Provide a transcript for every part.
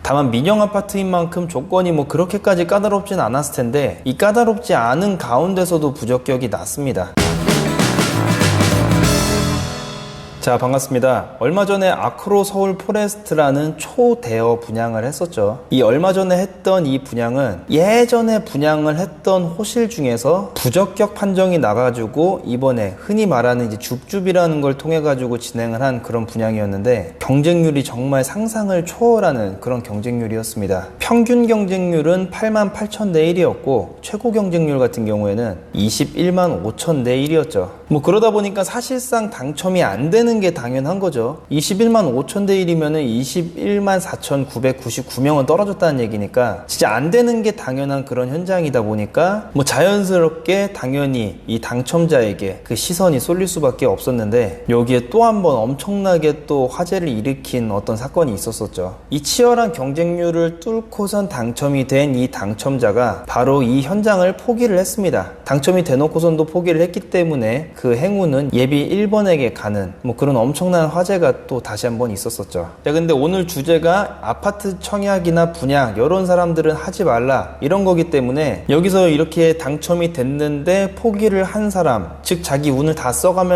다만 민영 아파트인 만큼 조건이 뭐 그렇게까지 까다롭진 않았을 텐데 이 까다롭지 않은 가운데서도 부적격이 났습니다. 자, 반갑습니다. 얼마 전에 아크로 서울 포레스트라는 초대여 분양을 했었죠. 이 얼마 전에 했던 이 분양은 예전에 분양을 했던 호실 중에서 부적격 판정이 나가지고 이번에 흔히 말하는 이제 줍줍이라는 걸 통해 가지고 진행을 한 그런 분양이었는데 경쟁률이 정말 상상을 초월하는 그런 경쟁률이었습니다. 평균 경쟁률은 8만 8천 대 1이었고 최고 경쟁률 같은 경우에는 21만 5천 대 1이었죠. 뭐 그러다 보니까 사실상 당첨이 안 되는 게 당연한 거죠. 21만 5천 대 1이면은 21만 4,999명은 떨어졌다는 얘기니까 진짜 안 되는 게 당연한 그런 현장이다 보니까 뭐 자연스럽게 당연히 이 당첨자에게 그 시선이 쏠릴 수밖에 없었는데 여기에 또 한 번 엄청나게 또 화제를 일으킨 어떤 사건이 있었었죠. 이 치열한 경쟁률을 뚫고선 당첨이 된 이 당첨자가 바로 이 현장을 포기를 했습니다. 당첨이 돼놓고선도 포기를 했기 때문에 그 행운은 예비 1번에게 가는 뭐 그런 엄청난 화제가 또 다시 한번 있었었죠. 자, 근데 오늘 주제가 아파트 청약이나 분양 이런 사람들은 하지 말라 이런 거기 때문에 여기서 이렇게 당첨이 됐는데 포기를 한 사람, 즉 자기 운을 다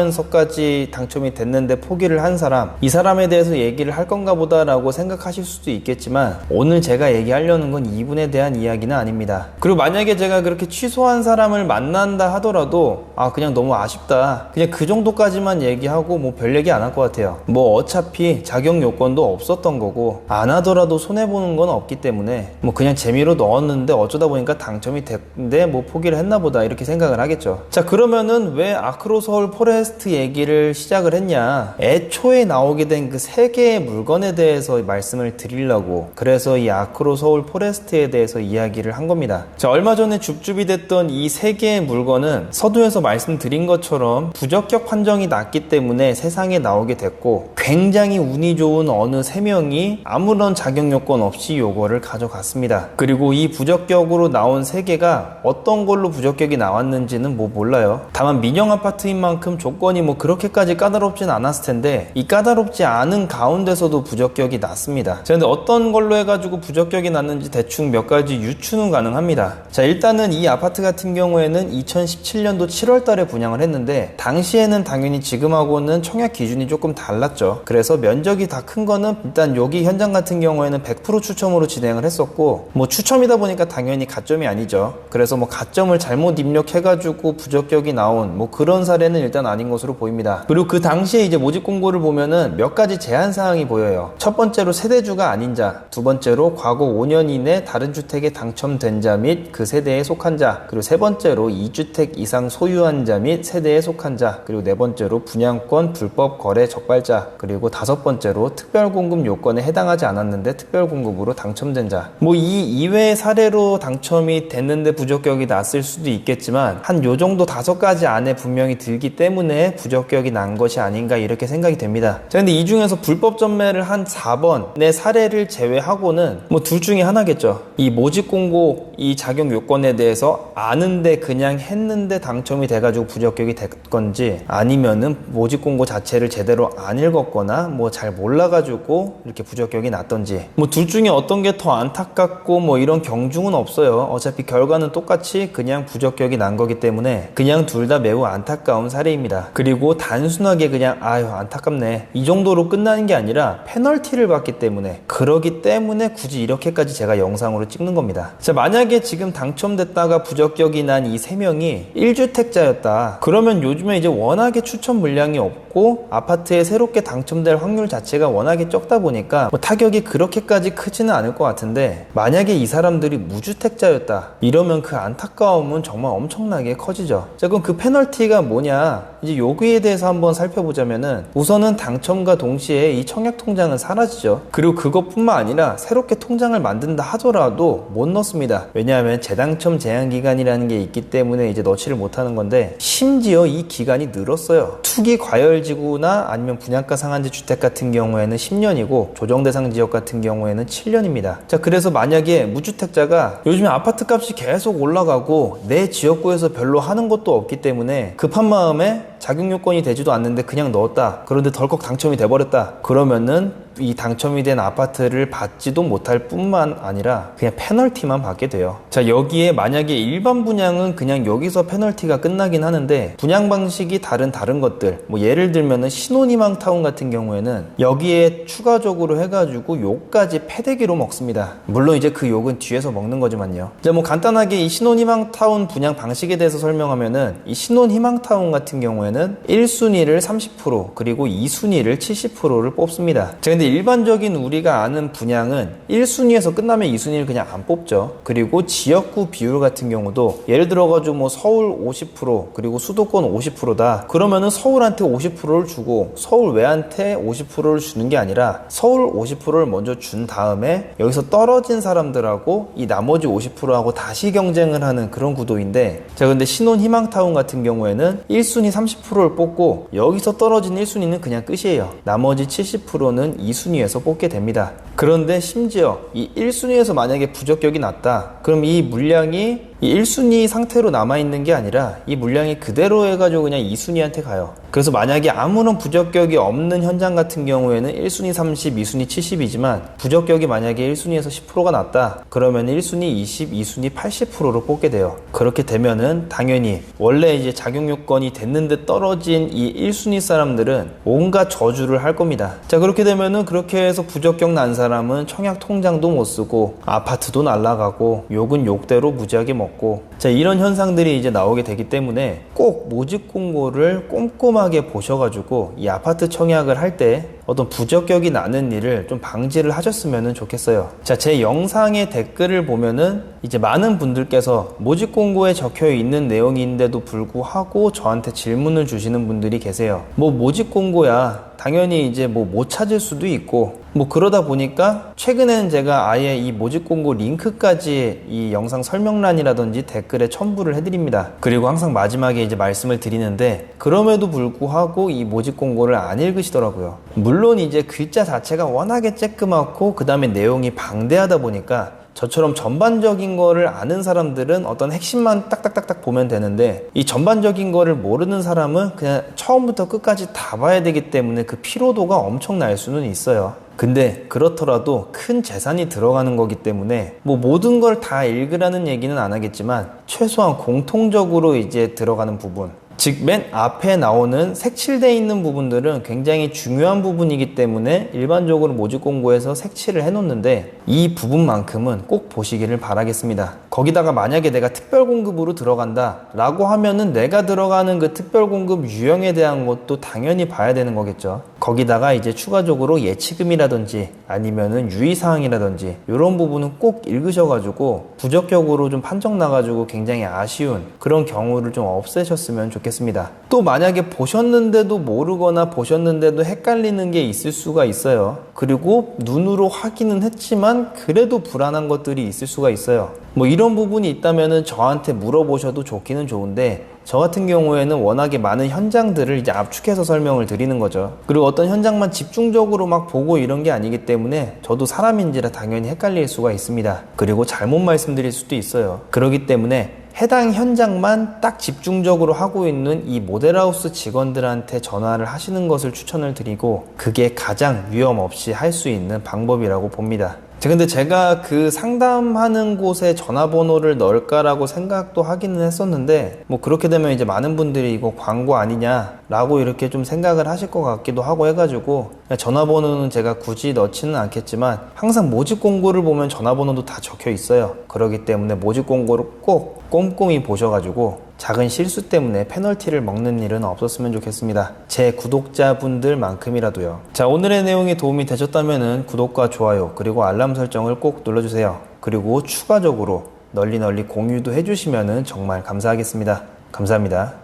써가면서까지 당첨이 됐는데 포기를 한 사람, 이 사람에 대해서 얘기를 할 건가 보다 라고 생각하실 수도 있겠지만 오늘 제가 얘기하려는 건 이분에 대한 이야기는 아닙니다. 그리고 만약에 제가 그렇게 취소한 사람을 만난다 하더라도 그냥 너무 아쉽다, 그냥 그 정도까지만 얘기하고 뭐 별 얘기 안 할 것 같아요. 뭐 어차피 자격 요건도 없었던 거고 안 하더라도 손해보는 건 없기 때문에 뭐 그냥 재미로 넣었는데 어쩌다 보니까 당첨이 됐는데 뭐 포기를 했나 보다 이렇게 생각을 하겠죠. 자, 그러면은 왜 아크로 서울 포레스트 얘기를 시작을 했냐, 애초에 나오게 된 그 세 개의 물건에 대해서 말씀을 드리려고 그래서 이 아크로 서울 포레스트에 대해서 이야기를 한 겁니다. 자, 얼마 전에 줍줍이 됐던 이 세 개의 물건은 서두에서 말씀드린 것처럼 부적격 판정이 났기 때문에 세상에 나오게 됐고 굉장히 운이 좋은 어느 3명이 아무런 자격 요건 없이 요거를 가져갔습니다. 그리고 이 부적격으로 나온 3개가 어떤 걸로 부적격이 나왔는지는 뭐 몰라요. 다만 민영 아파트인 만큼 조건이 뭐 그렇게까지 까다롭진 않았을 텐데 이 까다롭지 않은 가운데서도 부적격이 났습니다. 자, 근데 어떤 걸로 해가지고 부적격이 났는지 대충 몇 가지 유추는 가능합니다. 자, 일단은 이 아파트 같은 경우에는 2017년도 7월 달에 분양을 했는데 당시에는 당연히 지금하고는 청약 기준이 조금 달랐죠. 그래서 면적이 다 큰 거는 일단 여기 현장 같은 경우에는 100% 추첨으로 진행을 했었고 뭐 추첨이다 보니까 당연히 가점이 아니죠. 그래서 뭐 가점을 잘못 입력해가지고 부적격이 나온 뭐 그런 사례는 일단 아닌 것으로 보입니다. 그리고 그 당시에 이제 모집 공고를 보면은 몇 가지 제한 사항이 보여요. 첫 번째로 세대주가 아닌 자, 두 번째로 과거 5년 이내 다른 주택에 당첨된 자 및 그 세대에 속한 자, 그리고 세 번째로 2주택 이상 소유한 자 및 세대에 속한 자, 그리고 네 번째로 분양권 불법 거래 적발자, 그리고 다섯 번째로 특별공급 요건에 해당하지 않았는데 특별공급으로 당첨된 자. 뭐 이 이외의 사례로 당첨이 됐는데 부적격이 났을 수도 있겠지만 한 요 정도 5가지 안에 분명히 들기 때문에 부적격이 난 것이 아닌가 이렇게 생각이 됩니다. 자, 근데 이 중에서 불법 전매를 한 4번의 사례를 제외하고는 뭐 둘 중에 하나겠죠. 이 모집 공고 이 자격 요건에 대해서 아는데 그냥 했는데 당첨이 돼가지고 부적격이 된 건지 아니면은 모집 공고 자체를 제대로 안 읽었거나 뭐 잘 몰라가지고 이렇게 부적격이 났던지 뭐 둘 중에 어떤 게 더 안타깝고 뭐 이런 경중은 없어요. 어차피 결과는 똑같이 그냥 부적격이 난 거기 때문에 그냥 둘 다 매우 안타까운 사례입니다. 그리고 단순하게 그냥 아유 안타깝네 이 정도로 끝나는 게 아니라 페널티를 받기 때문에 그러기 때문에 굳이 이렇게까지 제가 영상으로 찍는 겁니다. 자, 만약에 지금 당첨됐다가 부적격이 난 이 3명이 1주택자였다 그러면 요즘에 이제 워낙에 추천 물량이 없고 아파트에 새롭게 당첨될 확률 자체가 워낙에 적다 보니까 뭐 타격이 그렇게까지 크지는 않을 것 같은데 만약에 이 사람들이 무주택자였다 이러면 그 안타까움은 정말 엄청나게 커지죠. 자, 그럼 그 페널티가 뭐냐, 이제 여기에 대해서 한번 살펴보자면은 우선은 당첨과 동시에 이 청약 통장은 사라지죠. 그리고 그것뿐만 아니라 새롭게 통장을 만든다 하더라도 못 넣습니다. 왜냐하면 재당첨 제한기간이라는 게 있기 때문에 이제 넣지를 못하는 건데 심지어 이 기간이 늘었어요. 투기 과열지구나 아니면 분양가 상한제 주택 같은 경우에는 10년이고 조정대상 지역 같은 경우에는 7년입니다. 자, 그래서 만약에 무주택자가 요즘에 아파트 값이 계속 올라가고 내 지역구에서 별로 하는 것도 없기 때문에 급한 마음에 자격 요건이 되지도 않는데 그냥 넣었다. 그런데 덜컥 당첨이 돼버렸다. 그러면은 이 당첨이 된 아파트를 받지도 못할 뿐만 아니라 그냥 페널티만 받게 돼요. 자, 여기에 만약에 일반 분양은 그냥 여기서 페널티가 끝나긴 하는데 분양 방식이 다른 것들, 뭐 예를 들면은 신혼희망타운 같은 경우에는 여기에 추가적으로 해가지고 욕까지 패대기로 먹습니다. 물론 이제 그 욕은 뒤에서 먹는 거지만요. 자, 뭐 간단하게 이 신혼희망타운 분양 방식에 대해서 설명하면은 이 신혼희망타운 같은 경우에는 1순위를 30% 그리고 2순위를 70%를 뽑습니다. 자, 근데 일반적인 우리가 아는 분양은 1순위에서 끝나면 2순위를 그냥 안 뽑죠. 그리고 지역구 비율 같은 경우도 예를 들어가지고 뭐 서울 50% 그리고 수도권 50%다. 그러면은 서울한테 50%를 주고 서울 외한테 50%를 주는 게 아니라 서울 50%를 먼저 준 다음에 여기서 떨어진 사람들하고 이 나머지 50%하고 다시 경쟁을 하는 그런 구도인데, 자, 근데 신혼희망타운 같은 경우에는 1순위 30%를 뽑고 여기서 떨어진 1순위는 그냥 끝이에요. 나머지 70%는 2순위에서 뽑게 됩니다. 그런데 심지어 이 1순위에서 만약에 부적격이 났다. 그럼 이 물량이 이 1순위 상태로 남아있는 게 아니라 이 물량이 그대로 해가지고 그냥 2순위한테 가요. 그래서 만약에 아무런 부적격이 없는 현장 같은 경우에는 1순위 30, 2순위 70이지만 부적격이 만약에 1순위에서 10%가 났다. 그러면 1순위 20, 2순위 80%로 뽑게 돼요. 그렇게 되면은 당연히 원래 이제 자격 요건이 됐는데 떨어진 이 1순위 사람들은 온갖 저주를 할 겁니다. 자, 그렇게 되면은 그렇게 해서 부적격 난 사람은 청약 통장도 못 쓰고 아파트도 날라가고 욕은 욕대로 무지하게 먹고, 자, 이런 현상들이 이제 나오게 되기 때문에 꼭 모집 공고를 꼼꼼하게 보셔가지고 이 아파트 청약을 할 때 어떤 부적격이 나는 일을 좀 방지를 하셨으면 좋겠어요. 자, 제 영상의 댓글을 보면은 이제 많은 분들께서 모집 공고에 적혀 있는 내용인데도 불구하고 저한테 질문을 주시는 분들이 계세요. 뭐 모집 공고야 당연히 이제 뭐 못 찾을 수도 있고, 뭐 그러다 보니까 최근에는 제가 아예 이 모집 공고 링크까지 이 영상 설명란이라든지 댓글에 첨부를 해드립니다. 그리고 항상 마지막에 이제 말씀을 드리는데, 그럼에도 불구하고 이 모집 공고를 안 읽으시더라고요. 물론 이제 글자 자체가 워낙에 쬐끄맣고 그 다음에 내용이 방대하다 보니까 저처럼 전반적인 거를 아는 사람들은 어떤 핵심만 딱딱딱딱 보면 되는데, 이 전반적인 거를 모르는 사람은 그냥 처음부터 끝까지 다 봐야 되기 때문에 그 피로도가 엄청날 수는 있어요. 근데 그렇더라도 큰 재산이 들어가는 거기 때문에 뭐 모든 걸 다 읽으라는 얘기는 안 하겠지만 최소한 공통적으로 이제 들어가는 부분, 즉 맨 앞에 나오는 색칠되어 있는 부분들은 굉장히 중요한 부분이기 때문에 일반적으로 모집 공고에서 색칠을 해놓는데, 이 부분만큼은 꼭 보시기를 바라겠습니다. 거기다가 만약에 내가 특별 공급으로 들어간다 라고 하면은 내가 들어가는 그 특별 공급 유형에 대한 것도 당연히 봐야 되는 거겠죠. 거기다가 이제 추가적으로 예치금이라든지 아니면은 유의사항이라든지 이런 부분은 꼭 읽으셔가지고 부적격으로 좀 판정 나가지고 굉장히 아쉬운 그런 경우를 좀 없애셨으면 좋겠습니다. 또 만약에 보셨는데도 모르거나 보셨는데도 헷갈리는 게 있을 수가 있어요. 그리고 눈으로 확인은 했지만 그래도 불안한 것들이 있을 수가 있어요. 뭐 이런 부분이 있다면은 저한테 물어보셔도 좋기는 좋은데, 저 같은 경우에는 워낙에 많은 현장들을 이제 압축해서 설명을 드리는 거죠. 그리고 어떤 현장만 집중적으로 막 보고 이런 게 아니기 때문에 저도 사람인지라 당연히 헷갈릴 수가 있습니다. 그리고 잘못 말씀드릴 수도 있어요. 그렇기 때문에 해당 현장만 딱 집중적으로 하고 있는 이 모델하우스 직원들한테 전화를 하시는 것을 추천을 드리고, 그게 가장 위험 없이 할 수 있는 방법이라고 봅니다. 근데 제가 그 상담하는 곳에 전화번호를 넣을까라고 생각도 하기는 했었는데, 뭐 그렇게 되면 이제 많은 분들이 이거 광고 아니냐라고 이렇게 좀 생각을 하실 것 같기도 하고 해가지고 전화번호는 제가 굳이 넣지는 않겠지만, 항상 모집 공고를 보면 전화번호도 다 적혀 있어요. 그렇기 때문에 모집 공고를 꼭 꼼꼼히 보셔가지고 작은 실수 때문에 페널티를 먹는 일은 없었으면 좋겠습니다. 제 구독자분들만큼이라도요. 자, 오늘의 내용이 도움이 되셨다면 구독과 좋아요 그리고 알람 설정을 꼭 눌러주세요. 그리고 추가적으로 널리 공유도 해주시면 정말 감사하겠습니다. 감사합니다.